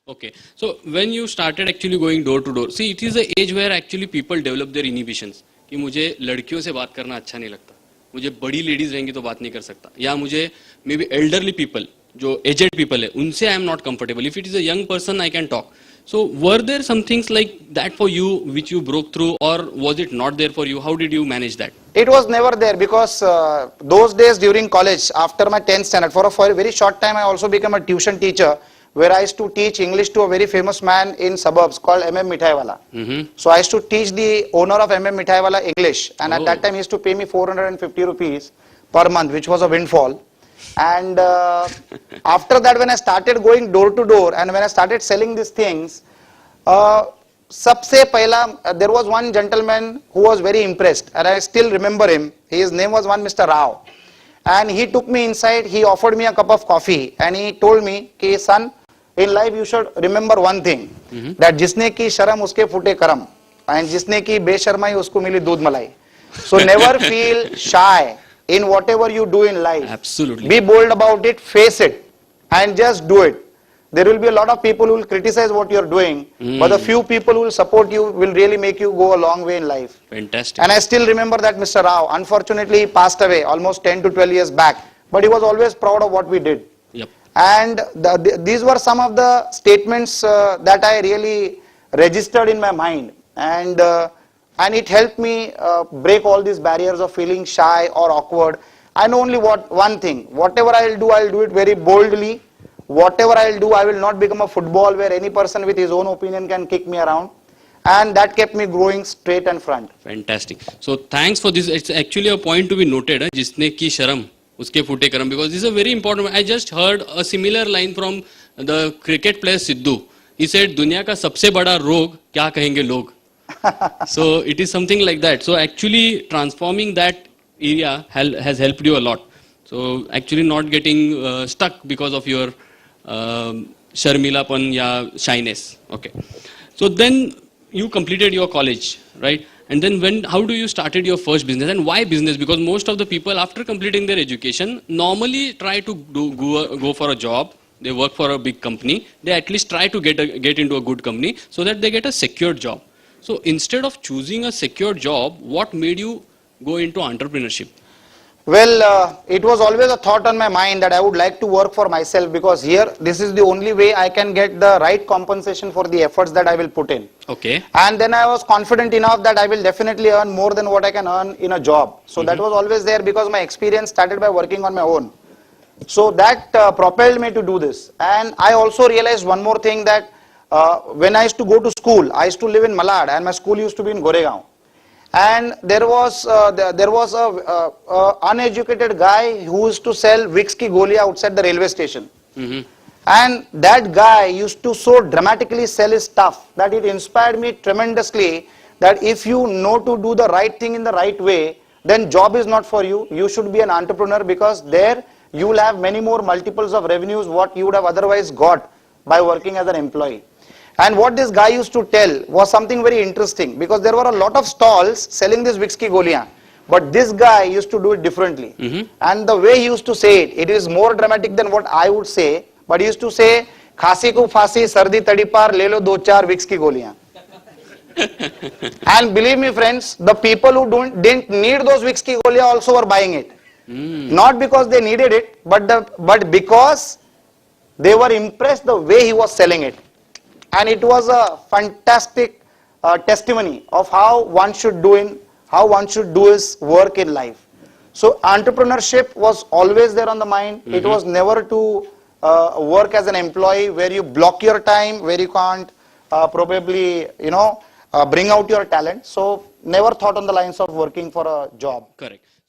Okay. So when you started actually going door to door, see, it is the age where actually people develop their inhibitions. कि मुझे लड़कियों से बात करना अच्छा नहीं लगता, मुझे बड़ी लेडीज रहेंगी तो बात नहीं कर सकता, या मुझे मे बी एल्डरली पीपल जो एजेड पीपल है उनसे I am not comfortable. If it is a young person I can talk. So were there some things like that for you which you broke through, or was it not there for you? How did you manage that? It was never there because those days during college, after my 10th standard, for a very short time, I also became a tuition teacher where I used to teach English to a very famous man in suburbs called MM Mithaiwala. So I used to teach the owner of MM Mithaiwala English, and at that time he used to pay me 450 rupees per month, which was a windfall. And after that, when I started going door to door and when I started selling these things, sabse pehla there was one gentleman who was very impressed, and I still remember him. His name was one Mr. Rao, and he took me inside. He offered me a cup of coffee, and he told me, "Ki son, in life you should remember one thing, that जिसने की शर्म उसके फूटे करम, and जिसने की बेशर्माई उसको मिली दूध मलाई." So never feel shy in whatever you do in life. Absolutely. Be bold about it, face it, and just do it. There will be a lot of people who will criticize what you're doing, but the few people who will support you will really make you go a long way in life. Fantastic. And I still remember that Mr. Rao. Unfortunately, he passed away almost 10 to 12 years back, but he was always proud of what we did. Yep. And these were some of the statements that I really registered in my mind, and it helped me break all these barriers of feeling shy or awkward. I know only one thing: whatever I'll do it very boldly. Whatever I'll do, I will not become a football where any person with his own opinion can kick me around. And that kept me growing straight and front. Fantastic. So thanks for this. It's actually a point to be noted. जिसने की शर्म उसके फूटे करम, because this is a very important. I just heard a similar line from the cricket player Sidhu. He said, दुनिया का सबसे बड़ा रोग क्या कहेंगे लोग. So it is something like that. So actually transforming that area has helped you a lot. So actually not getting stuck because of your sharmilapan ya shyness. Okay. So then you completed your college, right? And then how do you started your first business, and why business? Because most of the people after completing their education normally try to go for a job. They work for a big company. They at least try to get into a good company so that they get a secured job. So instead of choosing a secured job, what made you go into entrepreneurship? Well, it was always a thought on my mind that I would like to work for myself, because here this is the only way I can get the right compensation for the efforts that I will put in. Okay. And then I was confident enough that I will definitely earn more than what I can earn in a job. So that was always there, because my experience started by working on my own. So that propelled me to do this. And I also realized one more thing, that when I used to go to school, I used to live in Malad and my school used to be in Goregaon. And there was a uneducated guy who used to sell Vicks ki goliya outside the railway station. And that guy used to so dramatically sell his stuff that it inspired me tremendously, that if you know to do the right thing in the right way, then job is not for you. You should be an entrepreneur, because there you will have many more multiples of revenues what you would have otherwise got by working as an employee. And what this guy used to tell was something very interesting, because there were a lot of stalls selling this Vicks ki goliyan, but this guy used to do it differently. And the way he used to say it, it is more dramatic than what I would say, but he used to say, "Khasi ko phasi, sardi tadi par, le lo do char Vicks ki goliyan." And believe me friends, the people who didn't need those Vicks ki goliyan also were buying it. Not because they needed it, but because they were impressed the way he was selling it. And it was a fantastic testimony of how one should do his work in life. So entrepreneurship was always there on the mind. It was never to work as an employee where you block your time, where you can't probably bring out your talent. So never thought on the lines of working for a job. Correct.